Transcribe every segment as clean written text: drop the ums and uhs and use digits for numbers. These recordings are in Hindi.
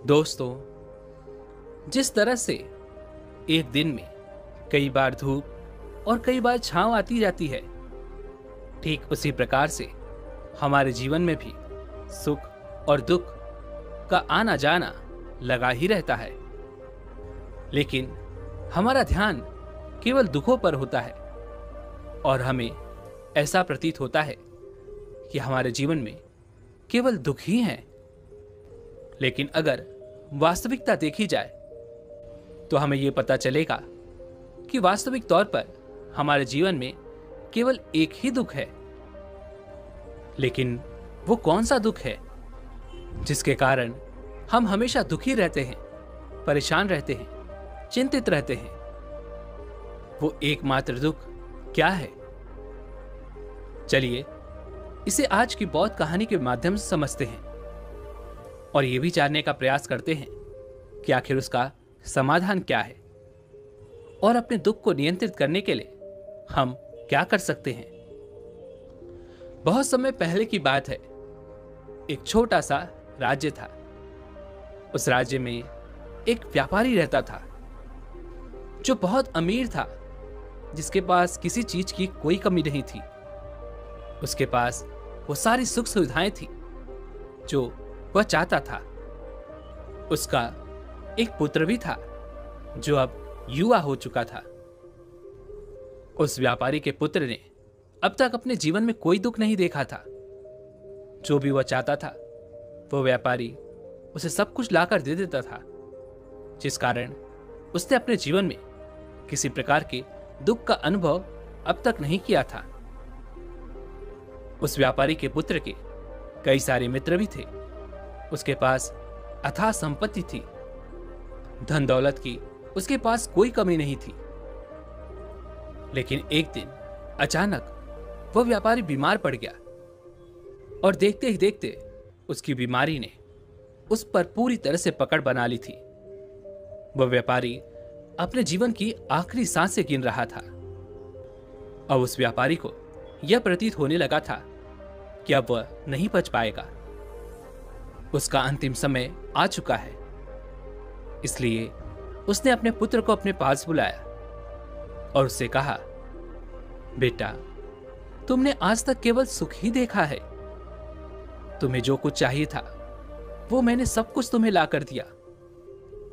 दोस्तों, जिस तरह से एक दिन में कई बार धूप और कई बार छांव आती जाती है, ठीक उसी प्रकार से हमारे जीवन में भी सुख और दुख का आना जाना लगा ही रहता है। लेकिन हमारा ध्यान केवल दुखों पर होता है और हमें ऐसा प्रतीत होता है कि हमारे जीवन में केवल दुख ही हैं। लेकिन अगर वास्तविकता देखी जाए तो हमें यह पता चलेगा कि वास्तविक तौर पर हमारे जीवन में केवल एक ही दुख है। लेकिन वो कौन सा दुख है जिसके कारण हम हमेशा दुखी रहते हैं, परेशान रहते हैं, चिंतित रहते हैं? वो एकमात्र दुख क्या है? चलिए इसे आज की बौद्ध कहानी के माध्यम से समझते हैं और ये भी जानने का प्रयास करते हैं कि आखिर उसका समाधान क्या है और अपने दुख को नियंत्रित करने के लिए हम क्या कर सकते हैं। बहुत समय पहले की बात है। एक छोटा सा राज्य था। उस राज्य में एक व्यापारी रहता था जो बहुत अमीर था, जिसके पास किसी चीज की कोई कमी नहीं थी। उसके पास वो सारी सुख सुविधाएं थी जो वह चाहता था। उसका एक पुत्र भी था जो अब युवा हो चुका था। उस व्यापारी के पुत्र ने अब तक अपने जीवन में कोई दुख नहीं देखा था। जो भी वह चाहता था वो व्यापारी उसे सब कुछ लाकर दे देता था, जिस कारण उसने अपने जीवन में किसी प्रकार के दुख का अनुभव अब तक नहीं किया था। उस व्यापारी के पुत्र के कई सारे मित्र भी थे। उसके पास अथाह संपत्ति थी। धन दौलत की उसके पास कोई कमी नहीं थी। लेकिन एक दिन अचानक वह व्यापारी बीमार पड़ गया और देखते ही देखते उसकी बीमारी ने उस पर पूरी तरह से पकड़ बना ली थी। वह व्यापारी अपने जीवन की आखिरी सांसें गिन रहा था। अब उस व्यापारी को यह प्रतीत होने लगा था कि अब वह नहीं बच पाएगा। उसका अंतिम समय आ चुका है। इसलिए उसने अपने पुत्र को अपने पास बुलाया और उससे कहा, बेटा, तुमने आज तक केवल सुख ही देखा है। तुम्हें जो कुछ चाहिए था वो मैंने सब कुछ तुम्हें ला कर दिया।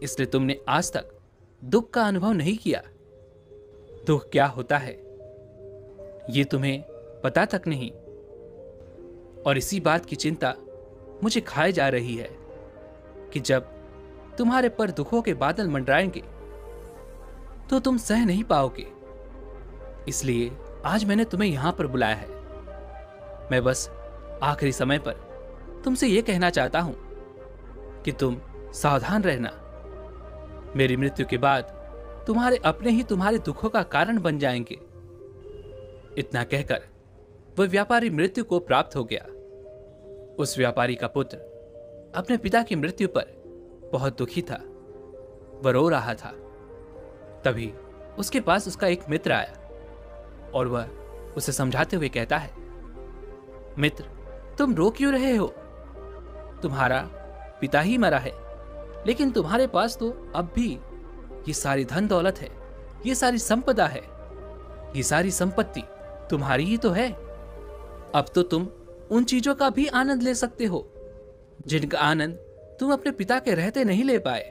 इसलिए तुमने आज तक दुख का अनुभव नहीं किया। दुख क्या होता है ये तुम्हें पता तक नहीं। और इसी बात की चिंता मुझे खाए जा रही है कि जब तुम्हारे पर दुखों के बादल मंडराएंगे तो तुम सह नहीं पाओगे। इसलिए आज मैंने तुम्हें यहां पर बुलाया है। मैं बस आखिरी समय पर तुमसे यह कहना चाहता हूं कि तुम सावधान रहना। मेरी मृत्यु के बाद तुम्हारे अपने ही तुम्हारे दुखों का कारण बन जाएंगे। इतना कहकर वह व्यापारी मृत्यु को प्राप्त हो गया। उस व्यापारी का पुत्र अपने पिता की मृत्यु पर बहुत दुखी था। वह रो रहा था। तभी उसके पास उसका एक मित्र आया और वह उसे समझाते हुए कहता है, मित्र, तुम रो क्यों रहे हो? तुम्हारा पिता ही मरा है, लेकिन तुम्हारे पास तो अब भी ये सारी धन दौलत है, ये सारी संपदा है, ये सारी संपत्ति तुम्हारी ही तो है। अब तो तुम उन चीजों का भी आनंद ले सकते हो जिनका आनंद तुम अपने पिता के रहते नहीं ले पाए।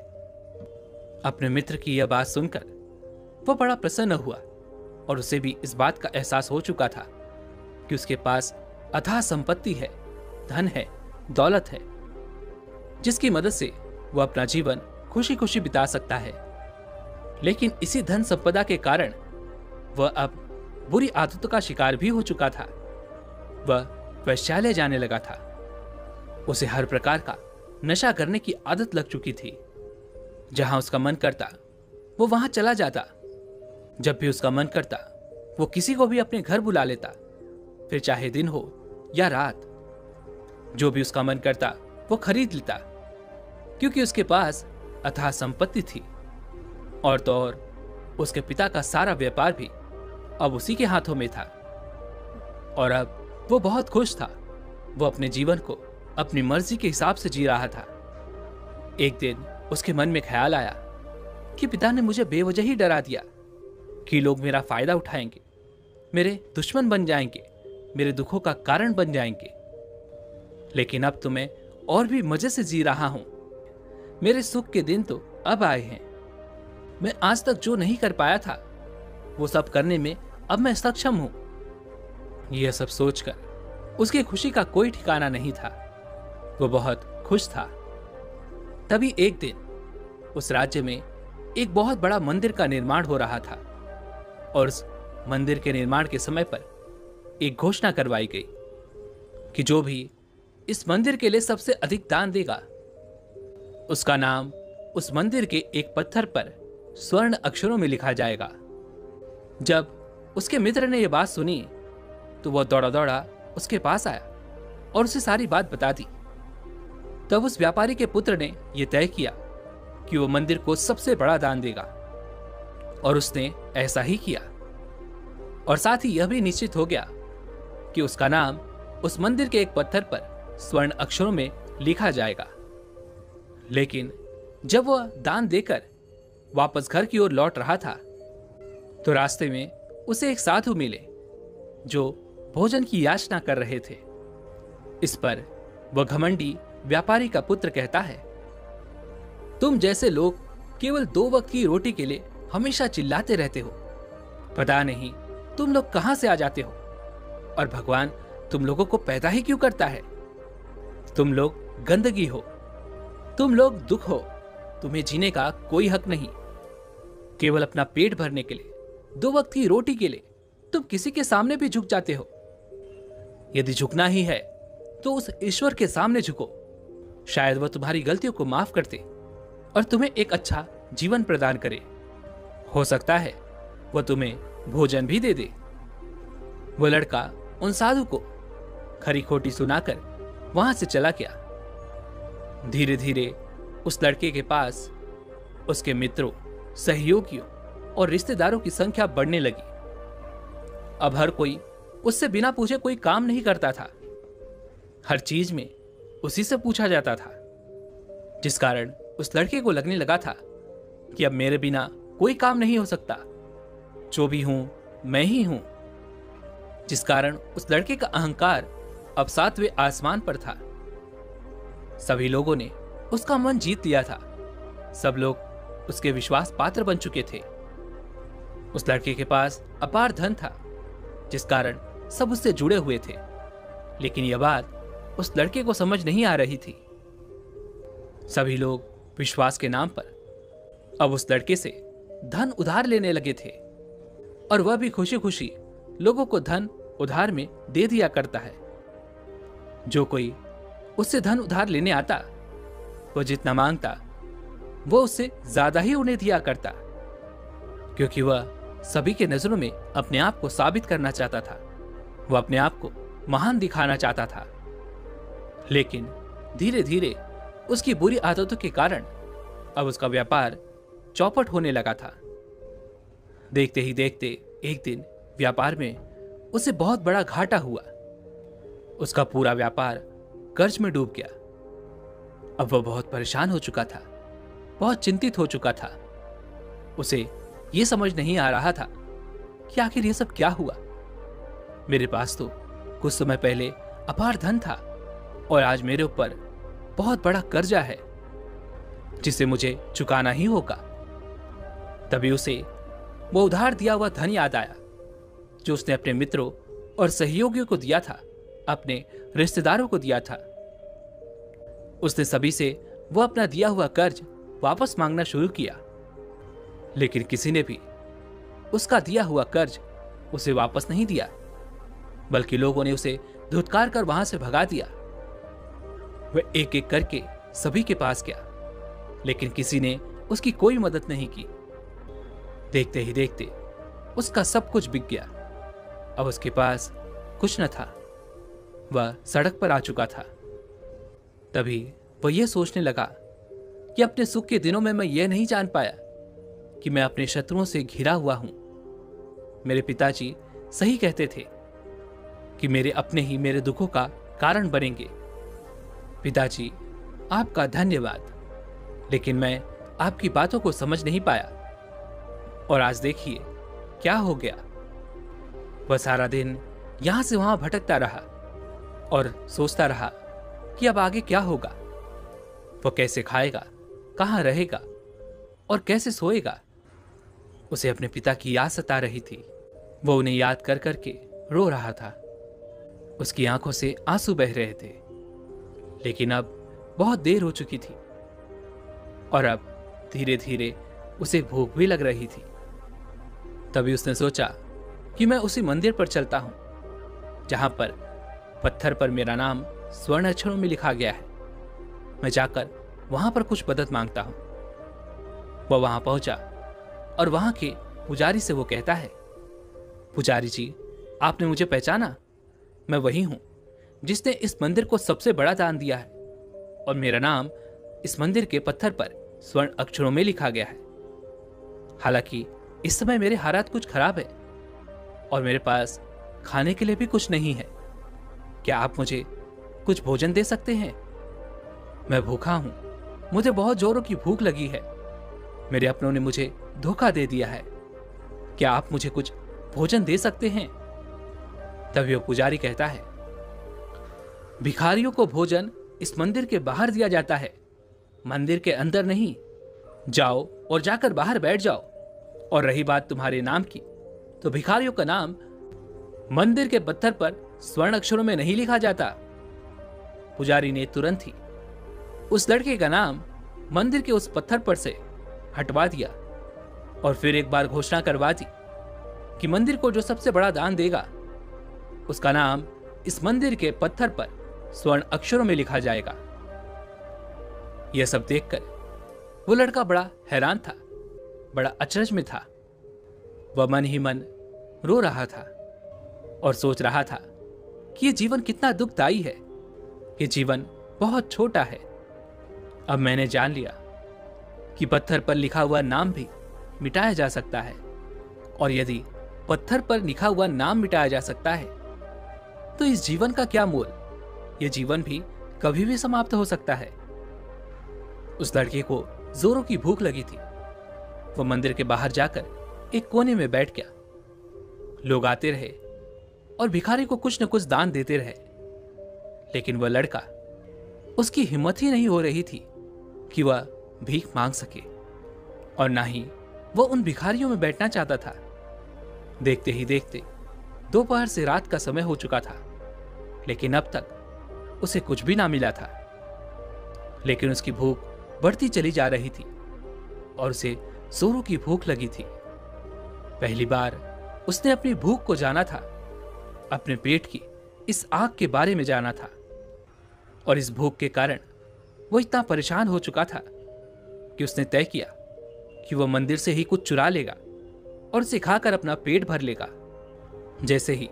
अपने मित्र की यह बात सुनकर वह बड़ा प्रसन्न हुआ और उसे भी इस बात का एहसास हो चुका था कि उसके पास अथाह संपत्ति है, धन है, दौलत है, जिसकी मदद से वह अपना जीवन खुशी खुशी बिता सकता है। लेकिन इसी धन संपदा के कारण वह अब बुरी आदतों का शिकार भी हो चुका था। वह वैश्यालय जाने लगा था। उसे हर प्रकार का नशा करने की आदत लग चुकी थी। जहां उसका मन करता वो वहां चला जाता। जब भी उसका मन करता वो किसी को भी अपने घर बुला लेता, फिर चाहे दिन हो या रात। जो भी उसका मन करता वो खरीद लेता, क्योंकि उसके पास अथाह संपत्ति थी। और तो और उसके पिता का सारा व्यापार भी अब उसी के हाथों में था और अब वो बहुत खुश था। वो अपने जीवन को अपनी मर्जी के हिसाब से जी रहा था। एक दिन उसके मन में ख्याल आया कि पिता ने मुझे बेवजह ही डरा दिया कि लोग मेरा फायदा उठाएंगे, मेरे दुश्मन बन जाएंगे, मेरे दुखों का कारण बन जाएंगे। लेकिन अब तो मैं और भी मजे से जी रहा हूं। मेरे सुख के दिन तो अब आए हैं। मैं आज तक जो नहीं कर पाया था वो सब करने में अब मैं सक्षम हूं। यह सब सोचकर उसकी खुशी का कोई ठिकाना नहीं था। वो बहुत खुश था। तभी एक दिन उस राज्य में एक बहुत बड़ा मंदिर का निर्माण हो रहा था और उस मंदिर के निर्माण के समय पर एक घोषणा करवाई गई कि जो भी इस मंदिर के लिए सबसे अधिक दान देगा उसका नाम उस मंदिर के एक पत्थर पर स्वर्ण अक्षरों में लिखा जाएगा। जब उसके मित्र ने यह बात सुनी तो वह दौड़ा दौड़ा उसके पास आया और उसे सारी बात बता दी। तब उस व्यापारी के पुत्र ने यह तय किया कि वो मंदिर को सबसे बड़ा दान देगा और उसने ऐसा ही किया। और साथ ही यह भी निश्चित हो गया कि उसका नाम उस मंदिर के एक पत्थर पर स्वर्ण अक्षरों में लिखा जाएगा। लेकिन जब वह दान देकर वापस घर की ओर लौट रहा था तो रास्ते में उसे एक साधु मिले जो भोजन की याचना कर रहे थे। इस पर वह घमंडी व्यापारी का पुत्र कहता है, तुम जैसे लोग केवल 2 वक्त की रोटी के लिए हमेशा चिल्लाते रहते हो। पता नहीं तुम लोग कहां से आ जाते हो और भगवान तुम लोगों को पैदा ही क्यों करता है। तुम लोग गंदगी हो, तुम लोग दुख हो, तुम्हें जीने का कोई हक नहीं। केवल अपना पेट भरने के लिए, 2 वक्त की रोटी के लिए तुम किसी के सामने भी झुक जाते हो। यदि झुकना ही है तो उस ईश्वर के सामने झुको। शायद वह तुम्हारी गलतियों को माफ कर दे और तुम्हें एक अच्छा जीवन प्रदान करे। हो सकता है वह तुम्हें भोजन भी दे दे। वह लड़का उन साधु को खरी खोटी सुनाकर वहां से चला गया। धीरे धीरे उस लड़के के पास उसके मित्रों, सहयोगियों और रिश्तेदारों की संख्या बढ़ने लगी। अब हर कोई उससे बिना पूछे कोई काम नहीं करता था। हर चीज में उसी से पूछा जाता था, जिस कारण उस लड़के को लगने लगा था कि अब मेरे बिना कोई काम नहीं हो सकता। जो भी हूं मैं ही हूं। जिस कारण उस लड़के का अहंकार अब 7वें आसमान पर था। सभी लोगों ने उसका मन जीत लिया था। सब लोग उसके विश्वास पात्र बन चुके थे। उस लड़के के पास अपार धन था, जिस कारण सब उससे जुड़े हुए थे। लेकिन यह बात उस लड़के को समझ नहीं आ रही थी। सभी लोग विश्वास के नाम पर अब उस लड़के से धन उधार लेने लगे थे और वह भी खुशी खुशी लोगों को धन उधार में दे दिया करता है। जो कोई उससे धन उधार लेने आता, वह जितना मांगता वो उससे ज्यादा ही उन्हें दिया करता, क्योंकि वह सभी के नजरों में अपने आप को साबित करना चाहता था। वह अपने आप को महान दिखाना चाहता था। लेकिन धीरे धीरे उसकी बुरी आदतों के कारण अब उसका व्यापार चौपट होने लगा था। देखते ही देखते एक दिन व्यापार में उसे बहुत बड़ा घाटा हुआ। उसका पूरा व्यापार कर्ज में डूब गया। अब वह बहुत परेशान हो चुका था, बहुत चिंतित हो चुका था। उसे यह समझ नहीं आ रहा था कि आखिर यह सब क्या हुआ। मेरे पास तो कुछ समय पहले अपार धन था और आज मेरे ऊपर बहुत बड़ा कर्जा है जिसे मुझे चुकाना ही होगा। तभी उसे वो उधार दिया हुआ धन याद आया जो उसने अपने मित्रों और सहयोगियों को दिया था, अपने रिश्तेदारों को दिया था। उसने सभी से वो अपना दिया हुआ कर्ज वापस मांगना शुरू किया, लेकिन किसी ने भी उसका दिया हुआ कर्ज उसे वापस नहीं दिया, बल्कि लोगों ने उसे धुतकार कर वहां से भगा दिया। वह एक एक करके सभी के पास गया, लेकिन किसी ने उसकी कोई मदद नहीं की। देखते ही देखते उसका सब कुछ बिक गया। अब उसके पास कुछ न था। वह सड़क पर आ चुका था। तभी वह यह सोचने लगा कि अपने सुख के दिनों में मैं यह नहीं जान पाया कि मैं अपने शत्रुओं से घिरा हुआ हूं। मेरे पिताजी सही कहते थे कि मेरे अपने ही मेरे दुखों का कारण बनेंगे। पिताजी, आपका धन्यवाद। लेकिन मैं आपकी बातों को समझ नहीं पाया। और आज देखिए क्या हो गया। वह सारा दिन यहां से वहां भटकता रहा और सोचता रहा कि अब आगे क्या होगा। वह कैसे खाएगा, कहां रहेगा और कैसे सोएगा। उसे अपने पिता की याद सता रही थी। वो उन्हें याद कर करके रो रहा था। उसकी आंखों से आंसू बह रहे थे। लेकिन अब बहुत देर हो चुकी थी और अब धीरे धीरे उसे भूख भी लग रही थी। तभी उसने सोचा कि मैं उसी मंदिर पर चलता हूं जहां पर पत्थर पर मेरा नाम स्वर्ण अक्षरों में लिखा गया है। मैं जाकर वहां पर कुछ मदद मांगता हूं। वह वहां पहुंचा और वहां के पुजारी से वो कहता है, पुजारी जी, आपने मुझे पहचाना? मैं वही हूं जिसने इस मंदिर को सबसे बड़ा दान दिया है और मेरा नाम इस मंदिर के पत्थर पर स्वर्ण अक्षरों में लिखा गया है। हालांकि इस समय मेरे हालात कुछ खराब है और मेरे पास खाने के लिए भी कुछ नहीं है। क्या आप मुझे कुछ भोजन दे सकते हैं? मैं भूखा हूं, मुझे बहुत जोरों की भूख लगी है। मेरे अपनों ने मुझे धोखा दे दिया है। क्या आप मुझे कुछ भोजन दे सकते हैं? तभी वो पुजारी कहता है, भिखारियों को भोजन इस मंदिर के बाहर दिया जाता है, मंदिर के अंदर नहीं। जाओ और जाकर बाहर बैठ जाओ। और रही बात तुम्हारे नाम की, तो भिखारियों का नाम मंदिर के पत्थर पर स्वर्ण अक्षरों में नहीं लिखा जाता। पुजारी ने तुरंत ही उस लड़के का नाम मंदिर के उस पत्थर पर से हटवा दिया और फिर एक बार घोषणा करवा दी कि मंदिर को जो सबसे बड़ा दान देगा उसका नाम इस मंदिर के पत्थर पर स्वर्ण अक्षरों में लिखा जाएगा। यह सब देखकर वो लड़का बड़ा हैरान था, बड़ा अचरज में था। वह मन ही मन रो रहा था और सोच रहा था कि यह जीवन कितना दुखदाई है। यह जीवन बहुत छोटा है। अब मैंने जान लिया कि पत्थर पर लिखा हुआ नाम भी मिटाया जा सकता है, और यदि पत्थर पर लिखा हुआ नाम मिटाया जा सकता है तो इस जीवन का क्या मोल। यह जीवन भी कभी भी समाप्त हो सकता है। उस लड़के को जोरों की भूख लगी थी। वह मंदिर के बाहर जाकर एक कोने में बैठ गया। लोग आते रहे और भिखारी को कुछ न कुछ दान देते रहे, लेकिन वह लड़का, उसकी हिम्मत ही नहीं हो रही थी कि वह भीख मांग सके, और ना ही वह उन भिखारियों में बैठना चाहता था। देखते ही देखते दोपहर से रात का समय हो चुका था, लेकिन अब तक उसे कुछ भी ना मिला था। लेकिन उसकी भूख बढ़ती चली जा रही थी और उसे जोरों की भूख लगी थी। पहली बार उसने अपनी भूख को जाना था, अपने पेट की इस आग के बारे में जाना था, और इस भूख के कारण वो इतना परेशान हो चुका था कि उसने तय किया कि वह मंदिर से ही कुछ चुरा लेगा और उसे खाकर अपना पेट भर लेगा। जैसे ही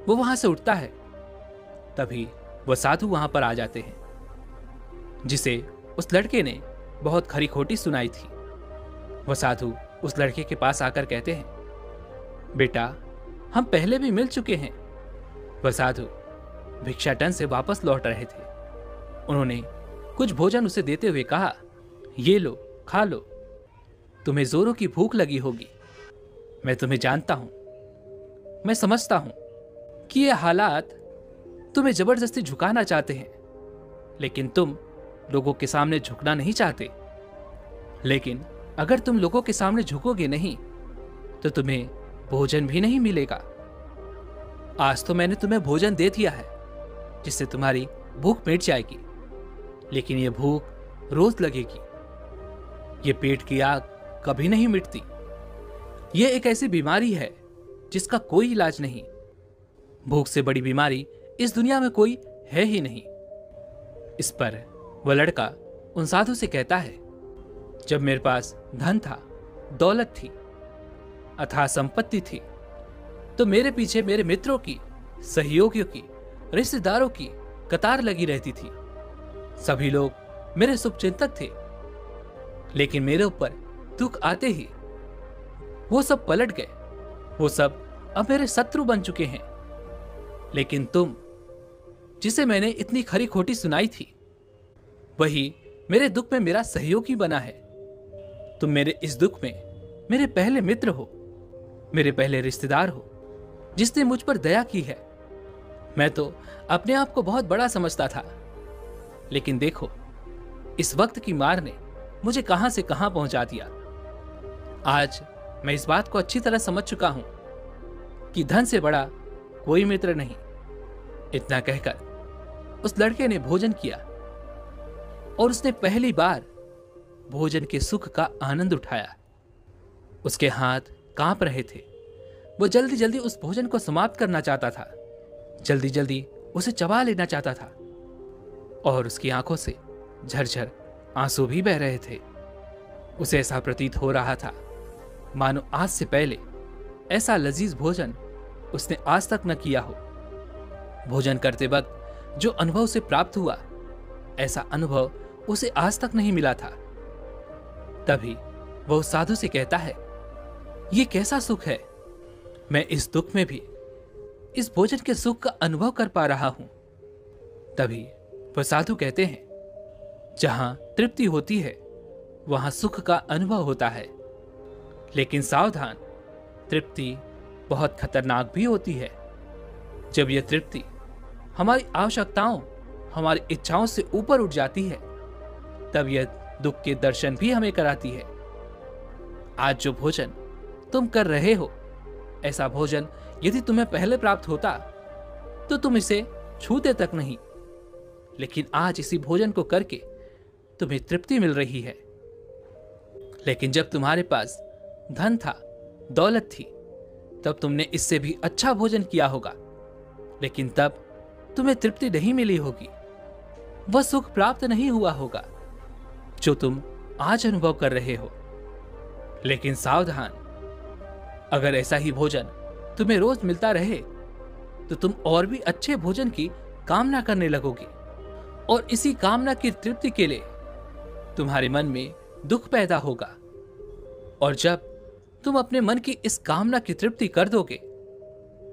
वो वहां से उठता है, तभी वह साधु वहां पर आ जाते हैं, जिसे उस लड़के ने बहुत खरी खोटी सुनाई थी। वह साधु उस लड़के के पास आकर कहते हैं, बेटा, हम पहले भी मिल चुके हैं। वह साधु भिक्षाटन से वापस लौट रहे थे। उन्होंने कुछ भोजन उसे देते हुए कहा, ये लो, खा लो, तुम्हें जोरों की भूख लगी होगी। मैं तुम्हें जानता हूं, मैं समझता हूं कि ये हालात तुम्हें जबरदस्ती झुकाना चाहते हैं, लेकिन तुम लोगों के सामने झुकना नहीं चाहते। लेकिन अगर तुम लोगों के सामने झुकोगे नहीं तो तुम्हें भोजन भी नहीं मिलेगा। आज तो मैंने तुम्हें भोजन दे दिया है जिससे तुम्हारी भूख मिट जाएगी, लेकिन यह भूख रोज लगेगी। ये पेट की आग कभी नहीं मिटती। यह एक ऐसी बीमारी है जिसका कोई इलाज नहीं। भूख से बड़ी बीमारी इस दुनिया में कोई है ही नहीं। इस पर वह लड़का उन साधु से कहता है, जब मेरे पास धन था, दौलत थी, अथाह संपत्ति थी, तो मेरे पीछे मेरे मित्रों की, सहयोगियों की, रिश्तेदारों की कतार लगी रहती थी। सभी लोग मेरे शुभचिंतक थे, लेकिन मेरे ऊपर दुख आते ही वो सब पलट गए। वो सब अब मेरे शत्रु बन चुके हैं। लेकिन तुम, जिसे मैंने इतनी खरी खोटी सुनाई थी, वही मेरे दुख में मेरा सहयोगी बना है। तुम मेरे इस दुख में मेरे पहले मित्र हो, मेरे पहले रिश्तेदार हो, जिसने मुझ पर दया की है। मैं तो अपने आप को बहुत बड़ा समझता था, लेकिन देखो इस वक्त की मार ने मुझे कहां से कहां पहुंचा दिया। आज मैं इस बात को अच्छी तरह समझ चुका हूं कि धन से बड़ा कोई मित्र नहीं। इतना कहकर उस लड़के ने भोजन किया और उसने पहली बार भोजन के सुख का आनंद उठाया। उसके हाथ कांप रहे थे। वो जल्दी जल्दी उस भोजन को समाप्त करना चाहता था, जल्दी जल्दी उसे चबा लेना चाहता था, और उसकी आंखों से झरझर आंसू भी बह रहे थे। उसे ऐसा प्रतीत हो रहा था मानो आज से पहले ऐसा लजीज भोजन उसने आज तक न किया हो। भोजन करते वक्त जो अनुभव उसे प्राप्त हुआ, ऐसा अनुभव उसे आज तक नहीं मिला था। तभी वह उस साधु से कहता है, ये कैसा सुख है, मैं इस दुख में भी इस भोजन के सुख का अनुभव कर पा रहा हूं। तभी वह साधु कहते हैं, जहां तृप्ति होती है वहां सुख का अनुभव होता है, लेकिन सावधान, तृप्ति बहुत खतरनाक भी होती है। जब यह तृप्ति हमारी आवश्यकताओं, हमारी इच्छाओं से ऊपर उठ जाती है, तब यह दुख के दर्शन भी हमें कराती है। आज जो भोजन तुम कर रहे हो, ऐसा भोजन यदि तुम्हें पहले प्राप्त होता तो तुम इसे छूते तक नहीं, लेकिन आज इसी भोजन को करके तुम्हें तृप्ति मिल रही है। लेकिन जब तुम्हारे पास धन था, दौलत थी, तब तुमने इससे भी अच्छा भोजन किया होगा, लेकिन तब तुम्हें तृप्ति नहीं मिली होगी, वह सुख प्राप्त नहीं हुआ होगा जो तुम आज अनुभव कर रहे हो। लेकिन सावधान, अगर ऐसा ही भोजन तुम्हें रोज मिलता रहे तो तुम और भी अच्छे भोजन की कामना करने लगोगे, और इसी कामना की तृप्ति के लिए तुम्हारे मन में दुख पैदा होगा। और जब तुम अपने मन की इस कामना की तृप्ति कर दोगे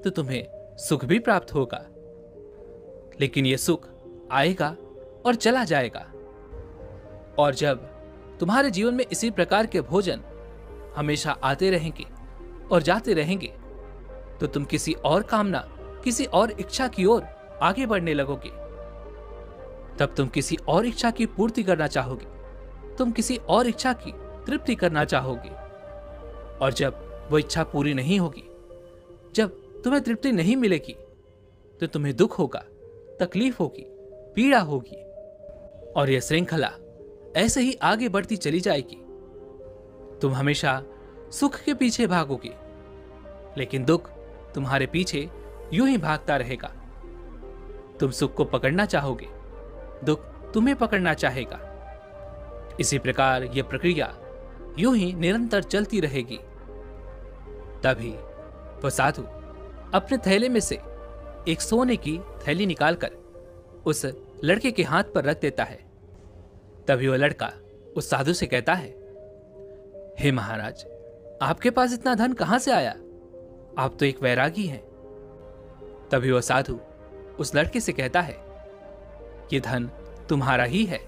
तो तुम्हें सुख भी प्राप्त होगा, लेकिन यह सुख आएगा और चला जाएगा। और जब तुम्हारे जीवन में इसी प्रकार के भोजन हमेशा आते रहेंगे और जाते रहेंगे, तो तुम किसी और कामना, किसी और इच्छा की ओर आगे बढ़ने लगोगे। तब तुम किसी और इच्छा की पूर्ति करना चाहोगे, तुम किसी और इच्छा की तृप्ति करना चाहोगे, और जब वो इच्छा पूरी नहीं होगी, जब तुम्हें तृप्ति नहीं मिलेगी, तो तुम्हें दुख होगा, तकलीफ होगी, पीड़ा होगी, और यह श्रृंखला ऐसे ही आगे बढ़ती चली जाएगी। तुम हमेशा सुख के पीछे भागोगे, लेकिन दुख तुम्हारे पीछे यूं ही भागता रहेगा। तुम सुख को पकड़ना चाहोगे, दुख तुम्हें पकड़ना चाहेगा। इसी प्रकार यह प्रक्रिया यूं ही निरंतर चलती रहेगी। तभी वह साधु अपने थैले में से एक सोने की थैली निकालकर उस लड़के के हाथ पर रख देता है। तभी वह लड़का उस साधु से कहता है, हे महाराज, आपके पास इतना धन कहां से आया? आप तो एक वैरागी हैं। तभी वह साधु उस लड़के से कहता है, ये धन तुम्हारा ही है।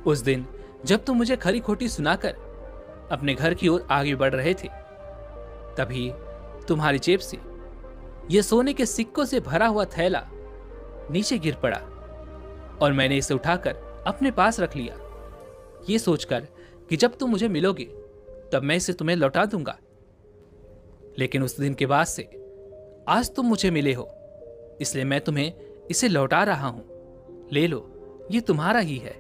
उस दिन जब तुम मुझे खरी खोटी सुनाकर अपने घर की ओर आगे बढ़ रहे थे, तभी तुम्हारी जेब से यह सोने के सिक्कों से भरा हुआ थैला नीचे गिर पड़ा, और मैंने इसे उठाकर अपने पास रख लिया, ये सोचकर कि जब तुम मुझे मिलोगे तब मैं इसे तुम्हें लौटा दूंगा। लेकिन उस दिन के बाद से आज तुम मुझे मिले हो, इसलिए मैं तुम्हें इसे लौटा रहा हूं। ले लो, ये तुम्हारा ही है।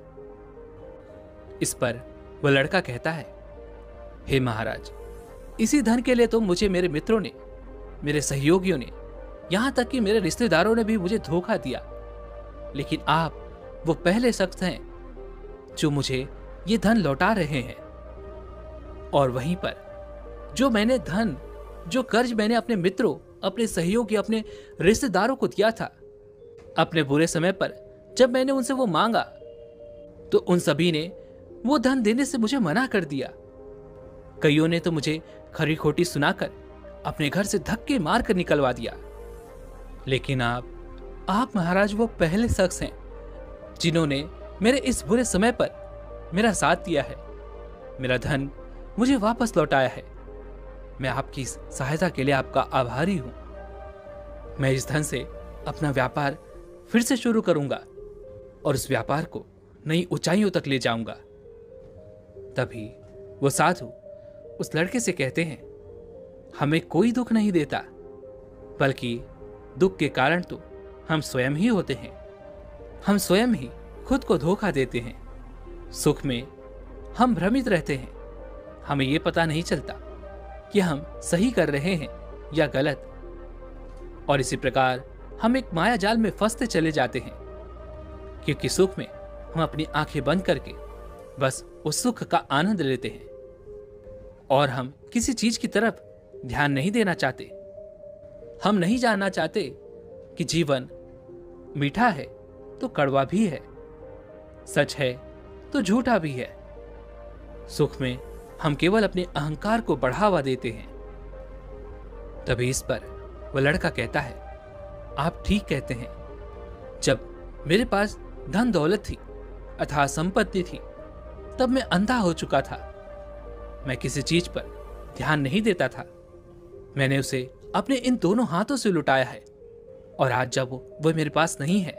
इस पर वह लड़का कहता है, हे महाराज, इसी धन के लिए तो मुझे मेरे मित्रों ने, मेरे सहयोगियों ने, यहां तक कि मेरे रिश्तेदारों ने भी मुझे धोखा दिया, लेकिन आप वो पहले शख्स हैं जो मुझे ये धन लौटा रहे हैं। और वहीं पर जो मैंने धन, जो कर्ज मैंने अपने मित्रों, अपने सहयोगी, अपने रिश्तेदारों को दिया था, अपने बुरे समय पर जब मैंने उनसे वो मांगा, तो उन सभी ने वो धन देने से मुझे मना कर दिया। कईयों ने तो मुझे खरी खोटी सुनाकर अपने घर से धक्के मार कर निकलवा दिया। लेकिन आप महाराज वो पहले शख्स हैं जिन्होंने मेरे इस बुरे समय पर मेरा साथ दिया है, मेरा धन मुझे वापस लौटाया है। मैं आपकी इस सहायता के लिए आपका आभारी हूं। मैं इस धन से अपना व्यापार फिर से शुरू करूंगा और उस व्यापार को नई ऊंचाइयों तक ले जाऊंगा। तभी वो साधु उस लड़के से कहते हैं, हमें कोई दुख नहीं देता, बल्कि दुख के कारण तो हम स्वयं ही होते हैं। हम स्वयं ही खुद को धोखा देते हैं। सुख में हम भ्रमित रहते हैं। हमें यह पता नहीं चलता कि हम सही कर रहे हैं या गलत, और इसी प्रकार हम एक माया जाल में फंसते चले जाते हैं, क्योंकि सुख में हम अपनी आंखें बंद करके बस उस सुख का आनंद लेते हैं और हम किसी चीज की तरफ ध्यान नहीं देना चाहते। हम नहीं जानना चाहते कि जीवन मीठा है तो कड़वा भी है, सच है तो झूठा भी है। सुख में हम केवल अपने अहंकार को बढ़ावा देते हैं। तभी इस पर वह लड़का कहता है, आप ठीक कहते हैं। जब मेरे पास धन दौलत थी अथवा संपत्ति थी, तब मैं अंधा हो चुका था। मैं किसी चीज पर ध्यान नहीं देता था। मैंने उसे अपने इन दोनों हाथों से लुटाया है, और आज जब वो मेरे पास नहीं है,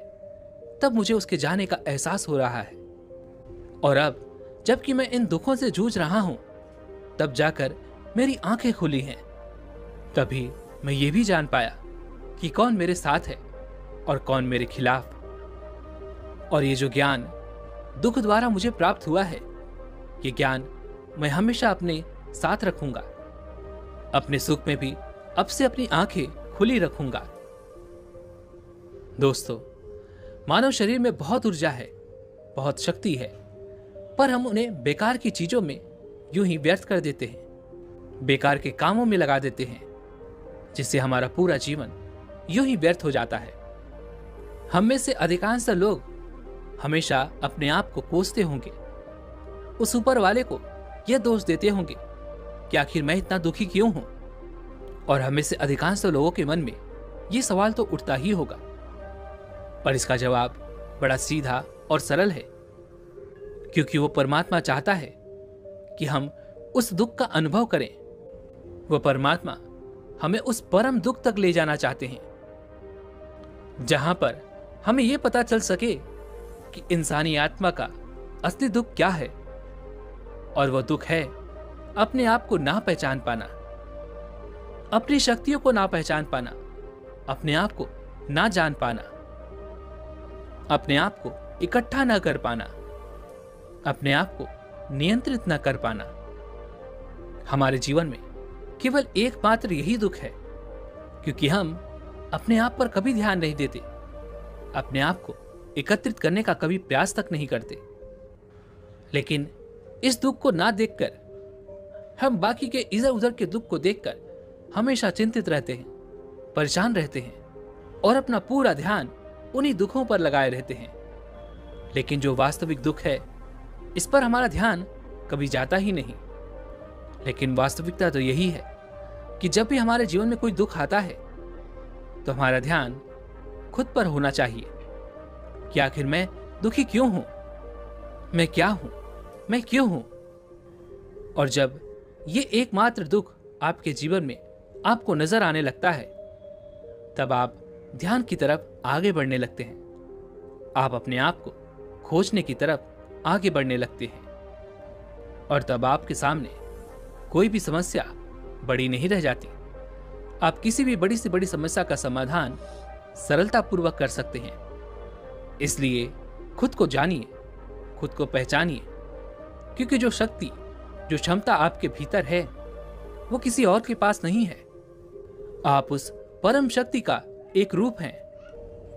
तब मुझे उसके जाने का एहसास हो रहा है। और अब जबकि मैं इन दुखों से जूझ रहा हूं, तब जाकर मेरी आंखें खुली हैं। तभी मैं ये भी जान पाया कि कौन मेरे साथ है और कौन मेरे खिलाफ। और ये जो ज्ञान दुख द्वारा मुझे प्राप्त हुआ है, ये ज्ञान मैं हमेशा अपने साथ रखूंगा। अपने सुख में भी अब से अपनी आंखें खुली रखूंगा। दोस्तों, मानव शरीर में बहुत ऊर्जा है, बहुत शक्ति है, पर हम उन्हें बेकार की चीजों में यूं ही व्यर्थ कर देते हैं, बेकार के कामों में लगा देते हैं, जिससे हमारा पूरा जीवन यूं ही व्यर्थ हो जाता है। हम में से अधिकांश लोग हमेशा अपने आप को कोसते होंगे, उस ऊपर वाले को यह दोष देते होंगे कि आखिर मैं इतना दुखी क्यों हूं। और हमें से अधिकांश लोगों के मन में यह सवाल तो उठता ही होगा, पर इसका जवाब बड़ा सीधा और सरल है, क्योंकि वो परमात्मा चाहता है कि हम उस दुख का अनुभव करें। वो परमात्मा हमें उस परम दुख तक ले जाना चाहते हैं, जहां पर हमें यह पता चल सके कि इंसानी आत्मा का असली दुख क्या है। और वह दुख है अपने आप को ना पहचान पाना, अपनी शक्तियों को ना पहचान पाना, अपने आप को ना जान पाना, अपने आप को इकट्ठा ना कर पाना, अपने आप को नियंत्रित ना कर पाना। हमारे जीवन में केवल एकमात्र यही दुख है, क्योंकि हम अपने आप पर कभी ध्यान नहीं देते, अपने आप को एकत्रित करने का कभी प्रयास तक नहीं करते। लेकिन इस दुख को ना देखकर हम बाकी के इधर उधर के दुख को देखकर हमेशा चिंतित रहते हैं, परेशान रहते हैं और अपना पूरा ध्यान उन्हीं दुखों पर लगाए रहते हैं। लेकिन जो वास्तविक दुख है, इस पर हमारा ध्यान कभी जाता ही नहीं। लेकिन वास्तविकता तो यही है कि जब भी हमारे जीवन में कोई दुख आता है, तो हमारा ध्यान खुद पर होना चाहिए कि आखिर मैं दुखी क्यों हूं, मैं क्या हूं, मैं क्यों हूं। और जब ये एकमात्र दुख आपके जीवन में आपको नजर आने लगता है, तब आप ध्यान की तरफ आगे बढ़ने लगते हैं। आप अपने आप को खोजने की तरफ आगे बढ़ने लगते हैं, और तब आपके सामने कोई भी समस्या बड़ी नहीं रह जाती। आप किसी भी बड़ी से बड़ी समस्या का समाधान सरलतापूर्वक कर सकते हैं। इसलिए खुद को जानिए, खुद को पहचानिए, क्योंकि जो शक्ति, जो क्षमता आपके भीतर है, वो किसी और के पास नहीं है। आप उस परम शक्ति का एक रूप हैं।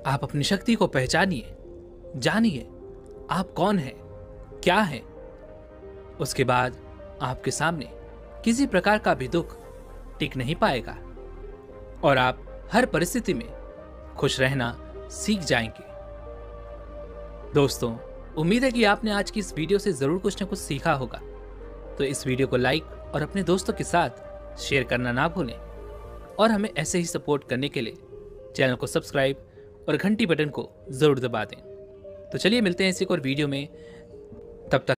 आप अपनी शक्ति को पहचानिए, जानिए आप कौन हैं, क्या हैं। उसके बाद आपके सामने किसी प्रकार का भी दुख टिक नहीं पाएगा और आप हर परिस्थिति में खुश रहना सीख जाएंगे। दोस्तों, उम्मीद है कि आपने आज की इस वीडियो से जरूर कुछ न कुछ सीखा होगा। तो इस वीडियो को लाइक और अपने दोस्तों के साथ शेयर करना ना भूलें, और हमें ऐसे ही सपोर्ट करने के लिए चैनल को सब्सक्राइब और घंटी बटन को जरूर दबा दें। तो चलिए मिलते हैं इसी एक और वीडियो में। तब तक